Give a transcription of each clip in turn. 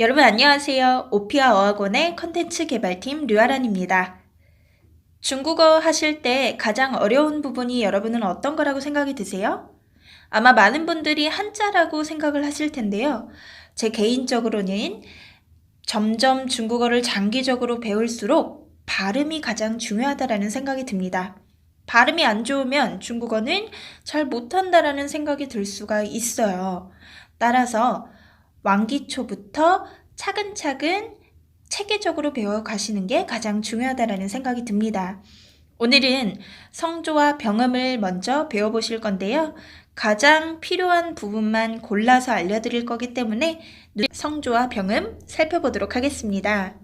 여러분 안녕하세요. 오피아 어학원의 컨텐츠 개발팀 류아란입니다. 중국어 하실 때 가장 어려운 부분이 여러분은 어떤 거라고 생각이 드세요? 아마 많은 분들이 한자라고 생각을 하실 텐데요. 제 개인적으로는 점점 중국어를 장기적으로 배울수록 발음이 가장 중요하다라는 생각이 듭니다. 발음이 안 좋으면 중국어는 잘 못한다라는 생각이 들 수가 있어요. 따라서 왕기초부터 차근차근 체계적으로 배워가시는 게 가장 중요하다라는 생각이 듭니다. 오늘은 성조와 병음을 먼저 배워보실 건데요. 가장 필요한 부분만 골라서 알려드릴 거기 때문에 성조와 병음 살펴보도록 하겠습니다.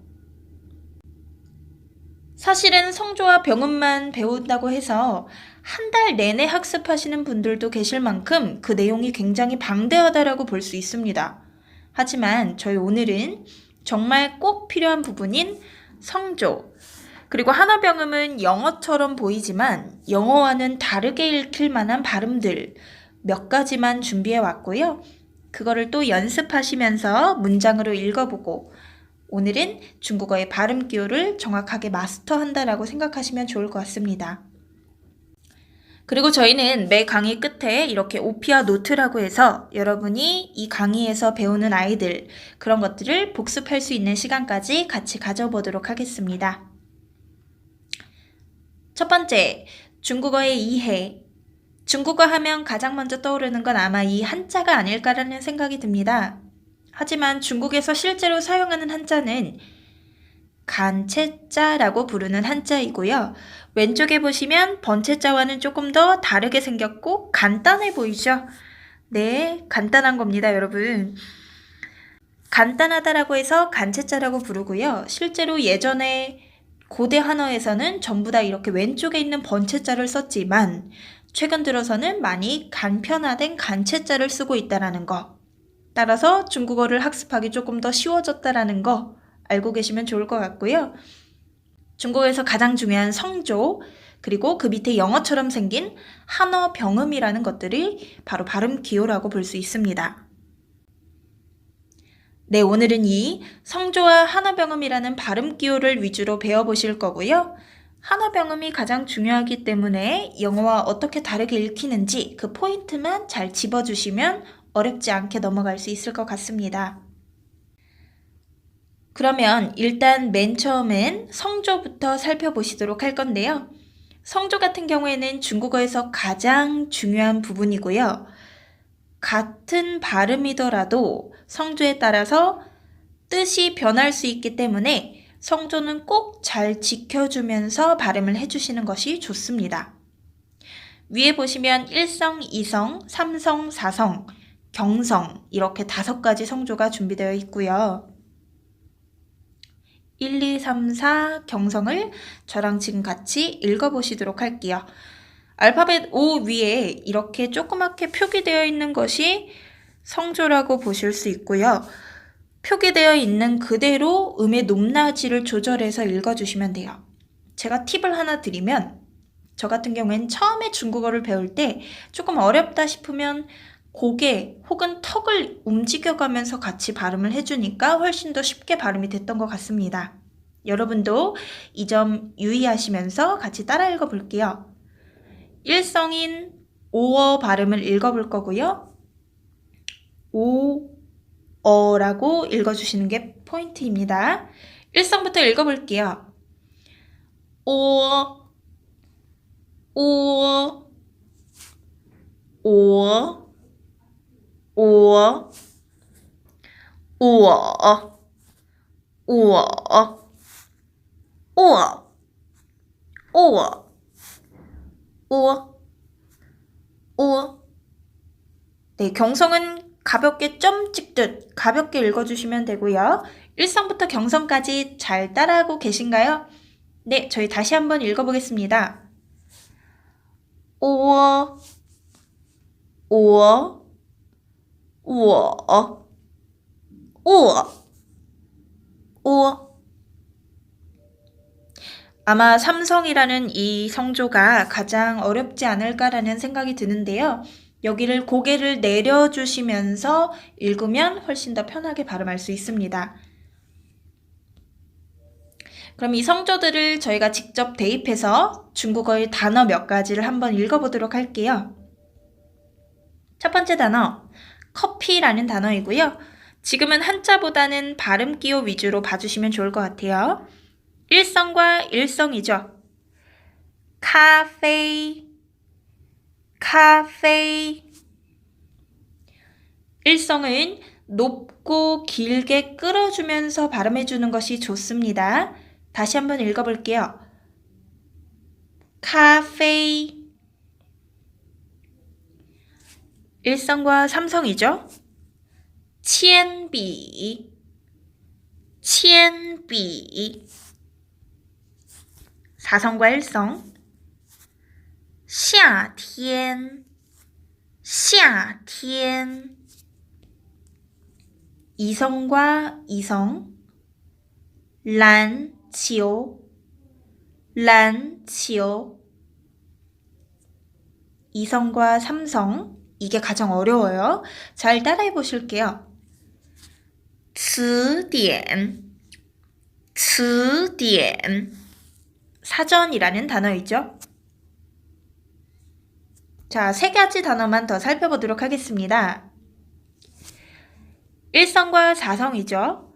사실은 성조와 병음만 배운다고 해서 한 달 내내 학습하시는 분들도 계실 만큼 그 내용이 굉장히 방대하다라고 볼 수 있습니다. 하지만 저희 오늘은 정말 꼭 필요한 부분인 성조, 그리고 한어병음은 영어처럼 보이지만 영어와는 다르게 읽힐 만한 발음들 몇 가지만 준비해 왔고요. 그거를 또 연습하시면서 문장으로 읽어보고 오늘은 중국어의 발음 기호를 정확하게 마스터한다라고 생각하시면 좋을 것 같습니다. 그리고 저희는 매 강의 끝에 이렇게 오피아 노트라고 해서 여러분이 이 강의에서 배우는 아이들 그런 것들을 복습할 수 있는 시간까지 같이 가져보도록 하겠습니다. 첫 번째, 중국어의 이해. 중국어 하면 가장 먼저 떠오르는 건 아마 이 한자가 아닐까라는 생각이 듭니다. 하지만 중국에서 실제로 사용하는 한자는 간체자라고 부르는 한자이고요. 왼쪽에 보시면 번체자와는 조금 더 다르게 생겼고 간단해 보이죠? 네, 간단한 겁니다, 여러분. 간단하다라고 해서 간체자라고 부르고요. 실제로 예전에 고대 한어에서는 전부 다 이렇게 왼쪽에 있는 번체자를 썼지만 최근 들어서는 많이 간편화된 간체자를 쓰고 있다라는 거. 따라서 중국어를 학습하기 조금 더 쉬워졌다라는 거 알고 계시면 좋을 것 같고요. 중국어에서 가장 중요한 성조, 그리고 그 밑에 영어처럼 생긴 한어 병음이라는 것들이 바로 발음 기호라고 볼 수 있습니다. 네, 오늘은 이 성조와 한어 병음이라는 발음 기호를 위주로 배워보실 거고요. 한어 병음이 가장 중요하기 때문에 영어와 어떻게 다르게 읽히는지 그 포인트만 잘 집어주시면 어렵지 않게 넘어갈 수 있을 것 같습니다. 그러면 일단 맨 처음엔 성조부터 살펴보시도록 할 건데요. 성조 같은 경우에는 중국어에서 가장 중요한 부분이고요. 같은 발음이더라도 성조에 따라서 뜻이 변할 수 있기 때문에 성조는 꼭 잘 지켜주면서 발음을 해주시는 것이 좋습니다. 위에 보시면 1성, 2성, 3성, 4성, 경성 이렇게 5가지 성조가 준비되어 있고요. 1, 2, 3, 4 경성을 저랑 지금 같이 읽어보시도록 할게요. 알파벳 O 위에 이렇게 조그맣게 표기되어 있는 것이 성조라고 보실 수 있고요. 표기되어 있는 그대로 음의 높낮이를 조절해서 읽어주시면 돼요. 제가 팁을 하나 드리면 저 같은 경우에는 처음에 중국어를 배울 때 조금 어렵다 싶으면 고개 혹은 턱을 움직여가면서 같이 발음을 해주니까 훨씬 더 쉽게 발음이 됐던 것 같습니다. 여러분도 이 점 유의하시면서 같이 따라 읽어볼게요. 일성인 오어 발음을 읽어볼 거고요. 오어라고 읽어주시는 게 포인트입니다. 일성부터 읽어볼게요. 오어, 오어, 오어, 오어, 우어, 우어, 우어, 우어, 우어, 우어. 네, 경성은 가볍게 점 찍듯 가볍게 읽어주시면 되고요. 일성부터 경성까지 잘 따라하고 계신가요? 네, 저희 다시 한번 읽어보겠습니다. 우어, 우어, 우어, 우어, 우어. 아마 삼성이라는 이 성조가 가장 어렵지 않을까라는 생각이 드는데요. 여기를 고개를 내려주시면서 읽으면 훨씬 더 편하게 발음할 수 있습니다. 그럼 이 성조들을 저희가 직접 대입해서 중국어의 단어 몇 가지를 한번 읽어보도록 할게요. 첫 번째 단어, 커피라는 단어이고요. 지금은 한자보다는 발음 기호 위주로 봐주시면 좋을 것 같아요. 일성과 일성이죠. 카페, 카페. 일성은 높고 길게 끌어주면서 발음해주는 것이 좋습니다. 다시 한번 읽어볼게요. 카페. 일성과 삼성이죠. 铅笔, 铅笔. 사성과 일성. 夏天, 夏天. 이성과 이성. 篮球, 篮球. 이성과 삼성. 이게 가장 어려워요. 잘 따라해 보실게요. 词典, 词典. 사전이라는 단어이죠. 자, 세 가지 단어만 더 살펴보도록 하겠습니다. 일성과 사성이죠.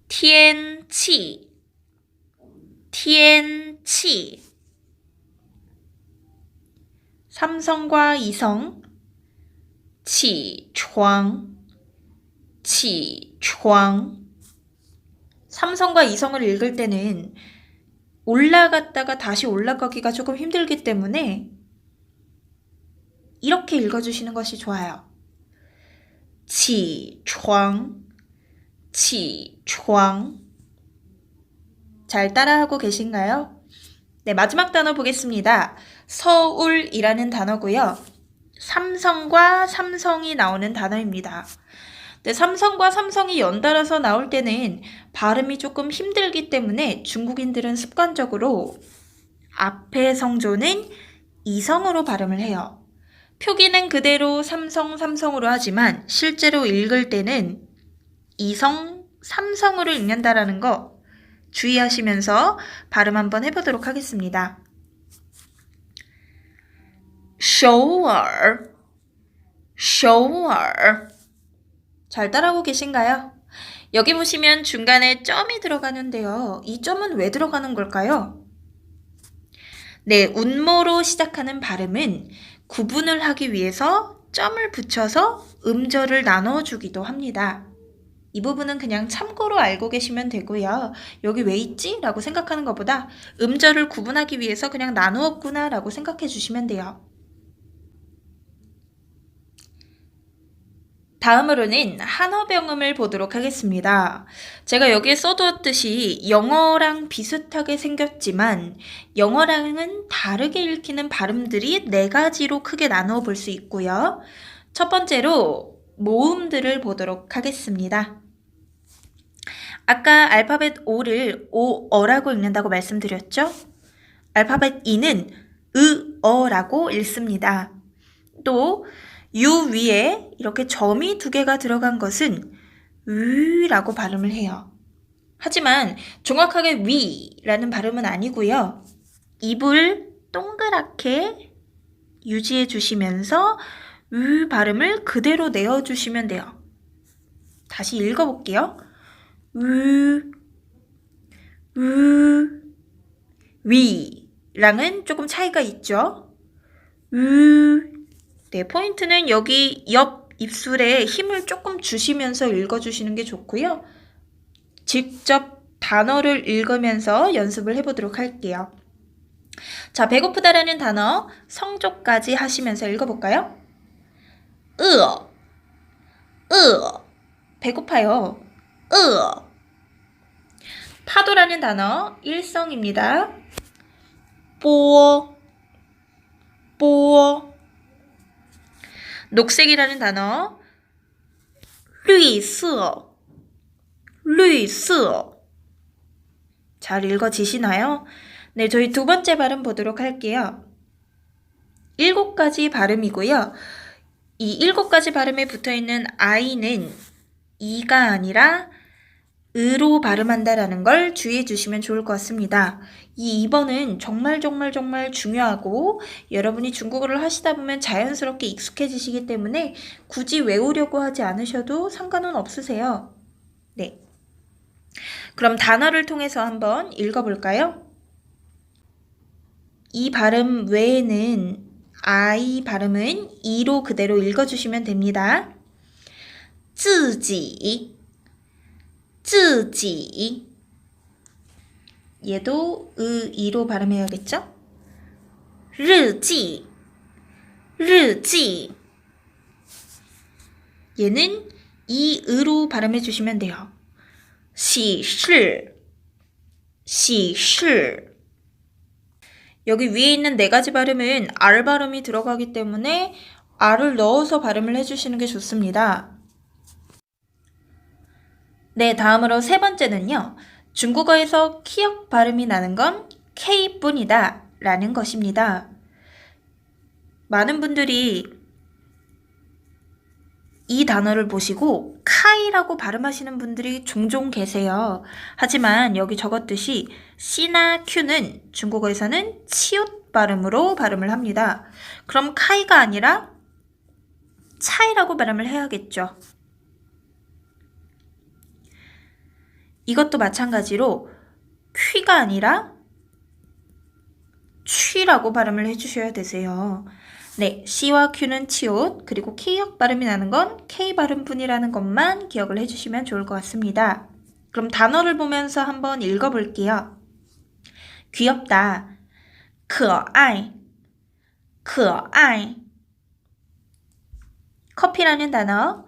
天气, 天气. 삼성과 이성. 起床, 起床. 삼성과 이성을 읽을 때는 올라갔다가 다시 올라가기가 조금 힘들기 때문에 이렇게 읽어주시는 것이 좋아요. 起床, 起床. 잘 따라하고 계신가요? 네, 마지막 단어 보겠습니다. 서울이라는 단어고요. 삼성과 삼성이 나오는 단어입니다. 네, 삼성과 삼성이 연달아서 나올 때는 발음이 조금 힘들기 때문에 중국인들은 습관적으로 앞의 성조는 이성으로 발음을 해요. 표기는 그대로 삼성, 삼성으로 하지만 실제로 읽을 때는 이성, 삼성으로 읽는다라는 거 주의하시면서 발음 한번 해보도록 하겠습니다. 首尔, 首尔. 잘 따라하고 계신가요? 여기 보시면 중간에 점이 들어가는데요. 이 점은 왜 들어가는 걸까요? 네, 운모로 시작하는 발음은 구분을 하기 위해서 점을 붙여서 음절을 나눠주기도 합니다. 이 부분은 그냥 참고로 알고 계시면 되고요. 여기 왜 있지? 라고 생각하는 것보다 음절을 구분하기 위해서 그냥 나누었구나 라고 생각해 주시면 돼요. 다음으로는 한어병음을 보도록 하겠습니다. 제가 여기에 써두었듯이 영어랑 비슷하게 생겼지만 영어랑은 다르게 읽히는 발음들이 4가지로 크게 나누어 볼 수 있고요. 첫 번째로 모음들을 보도록 하겠습니다. 아까 알파벳 O를 오어라고 읽는다고 말씀드렸죠? 알파벳 E는 으어라고 읽습니다. 또 유 위에 이렇게 점이 2개가 들어간 것은 으라고 발음을 해요. 하지만 정확하게 위라는 발음은 아니고요. 입을 동그랗게 유지해 주시면서 으 발음을 그대로 내어주시면 돼요. 다시 읽어볼게요. 위랑은 조금 차이가 있죠. 네, 포인트는 여기 옆 입술에 힘을 조금 주시면서 읽어주시는 게 좋고요. 직접 단어를 읽으면서 연습을 해보도록 할게요. 자, 배고프다라는 단어 성조까지 하시면서 읽어볼까요? 배고파요. 파도라는 단어 일성입니다. 뽀 녹색이라는 단어 绿色 잘 읽어지시나요? 네, 저희 두 번째 발음 보도록 할게요. 7가지 발음이고요. 이 7가지 발음에 붙어있는 I는 이가 아니라 으로 발음한다라는 걸 주의해 주시면 좋을 것 같습니다. 이 2번은 정말 중요하고 여러분이 중국어를 하시다 보면 자연스럽게 익숙해지시기 때문에 굳이 외우려고 하지 않으셔도 상관은 없으세요. 네. 그럼 단어를 통해서 한번 읽어볼까요? 이 발음 외에는 I 발음은 이로 그대로 읽어주시면 됩니다. 自己 얘도 이로 발음해야겠죠? 日记 얘는 이으로 발음해 주시면 돼요. 喜事 여기 위에 있는 4가지 발음은 R 발음이 들어가기 때문에 R을 넣어서 발음을 해주시는 게 좋습니다. 네, 다음으로 3번째는요. 중국어에서 키역 발음이 나는 건 K뿐이다 라는 것입니다. 많은 분들이 이 단어를 보시고 카이라고 발음하시는 분들이 종종 계세요. 하지만 여기 적었듯이 C나 Q는 중국어에서는 치읓 발음으로 발음을 합니다. 그럼 카이가 아니라 차이라고 발음을 해야겠죠. 이것도 마찬가지로 퀴가 아니라 취라고 발음을 해주셔야 되세요. 네, C와 Q는 치읓, 그리고 K역 발음이 나는 건 K 발음뿐이라는 것만 기억을 해주시면 좋을 것 같습니다. 그럼 단어를 보면서 한번 읽어볼게요. 귀엽다, 可爱 커피라는 단어,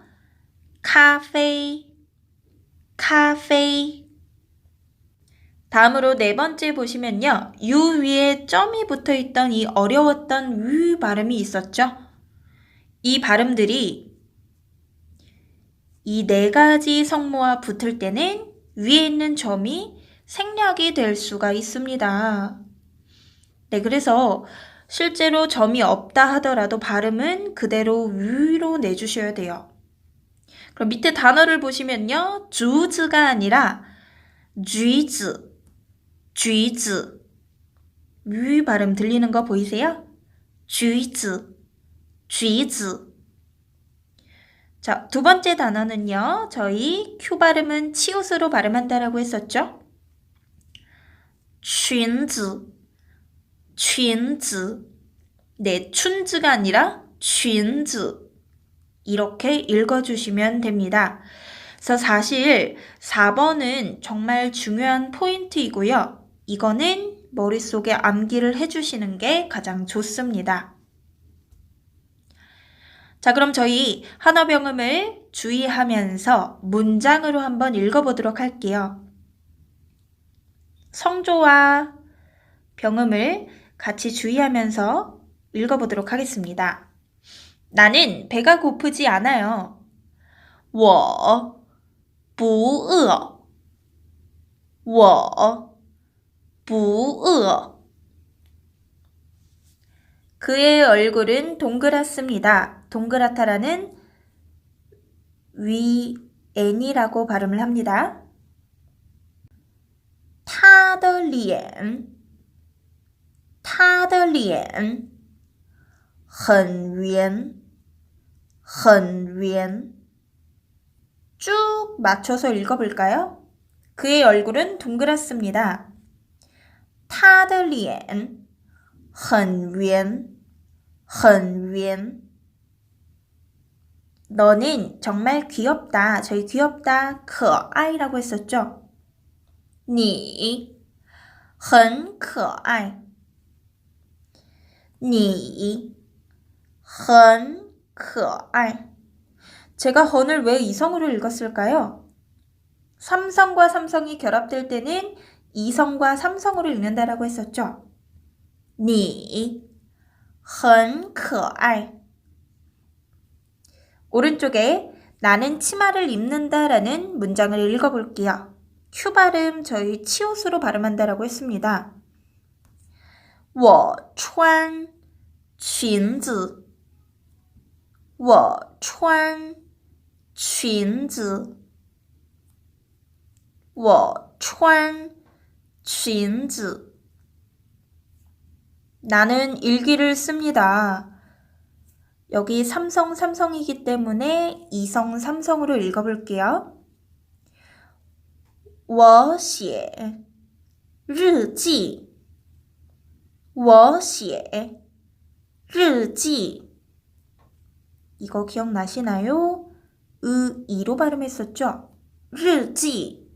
咖啡 다음으로 4번째 보시면요. 유 위에 점이 붙어있던 이 어려웠던 유 발음이 있었죠. 이 발음들이 이 4가지 성모와 붙을 때는 위에 있는 점이 생략이 될 수가 있습니다. 네, 그래서 실제로 점이 없다 하더라도 발음은 그대로 위로 내주셔야 돼요. 그럼 밑에 단어를 보시면요. 주즈가 아니라 쥐즈 위 발음 들리는 거 보이세요? 쥐즈 자, 2번째 단어는요. 저희 Q 발음은 치읓으로 발음한다라고 했었죠? 춘즈 네, 춘즈가 아니라 춘즈 이렇게 읽어주시면 됩니다. 그래서 사실 4번은 정말 중요한 포인트이고요. 이거는 머릿속에 암기를 해주시는 게 가장 좋습니다. 자, 그럼 저희 한어병음을 주의하면서 문장으로 한번 읽어보도록 할게요. 성조와 병음을 같이 주의하면서 읽어보도록 하겠습니다. 나는 배가 고프지 않아요. 我不饿 그의 얼굴은 동그랗습니다. 동그랗다라는 위엔이라고 발음을 합니다. 他的脸很圆 쭉 맞춰서 읽어볼까요? 그의 얼굴은 동그랗습니다. 他的脸很圆 너는 정말 귀엽다. 저희 귀엽다. 可爱라고 했었죠? 你很可爱 你很可爱 제가 헌을 왜 이성으로 읽었을까요? 삼성과 삼성이 결합될 때는 이성과 삼성으로 읽는다라고 했었죠. 你很可爱 오른쪽에 나는 치마를 입는다라는 문장을 읽어볼게요. Q 발음 저희 치읓으로 발음한다라고 했습니다. 我穿裙子我穿裙子我穿裙子 나는 일기를 씁니다. 여기 삼성이기 때문에 이성 삼성으로 읽어볼게요. 我写日记我写日记 이거 기억나시나요? 이로 발음했었죠? 日记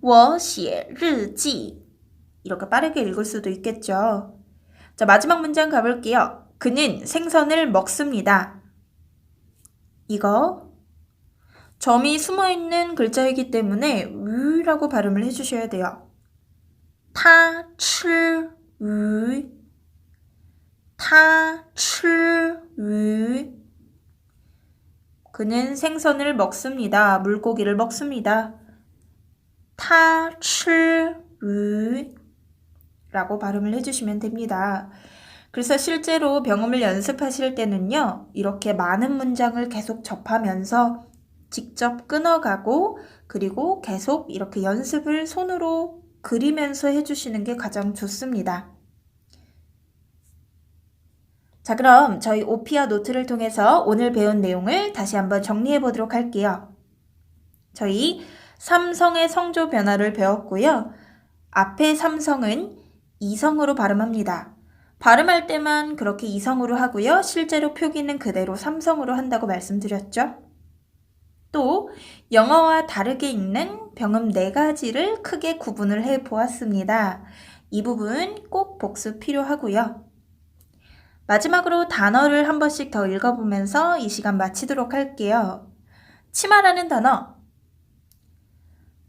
我写日记 이렇게 빠르게 읽을 수도 있겠죠. 자, 마지막 문장 가볼게요. 그는 생선을 먹습니다. 이거 점이 숨어있는 글자이기 때문에 으라고 발음을 해주셔야 돼요. 他吃鱼他吃鱼 그는 생선을 먹습니다. 물고기를 먹습니다. 他吃鱼 라고 발음을 해주시면 됩니다. 그래서 실제로 병음을 연습하실 때는요. 이렇게 많은 문장을 계속 접하면서 직접 끊어가고 그리고 계속 이렇게 연습을 손으로 그리면서 해주시는 게 가장 좋습니다. 자, 그럼 저희 오피아 노트를 통해서 오늘 배운 내용을 다시 한번 정리해 보도록 할게요. 저희 삼성의 성조 변화를 배웠고요. 앞에 삼성은 이성으로 발음합니다. 발음할 때만 그렇게 이성으로 하고요. 실제로 표기는 그대로 삼성으로 한다고 말씀드렸죠. 또 영어와 다르게 읽는 병음 4가지를 크게 구분을 해 보았습니다. 이 부분 꼭 복습 필요하고요. 마지막으로 단어를 한 번씩 더 읽어보면서 이 시간 마치도록 할게요. 치마라는 단어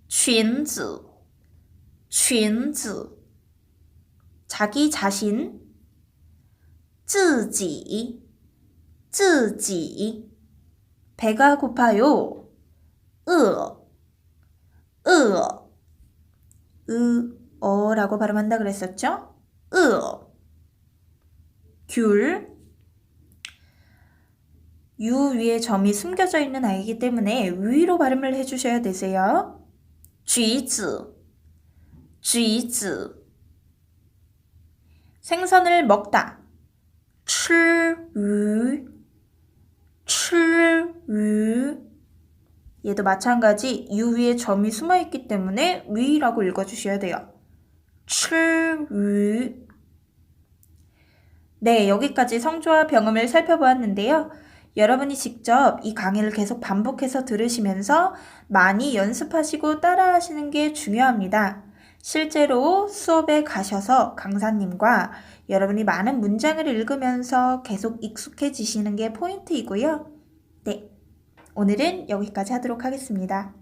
裙子裙子 자기 자신 自己自己 배가 고파요 饿饿 라고 발음한다 그랬었죠? 饿 귤 유 위에 점이 숨겨져 있는 아이이기 때문에 위로 발음을 해주셔야 되세요. 橘子橘子 생선을 먹다 吃鱼吃鱼 얘도 마찬가지 유 위에 점이 숨어있기 때문에 위라고 읽어주셔야 돼요. 吃鱼 네, 여기까지 성조와 병음을 살펴보았는데요. 여러분이 직접 이 강의를 계속 반복해서 들으시면서 많이 연습하시고 따라하시는 게 중요합니다. 실제로 수업에 가셔서 강사님과 여러분이 많은 문장을 읽으면서 계속 익숙해지시는 게 포인트이고요. 네, 오늘은 여기까지 하도록 하겠습니다.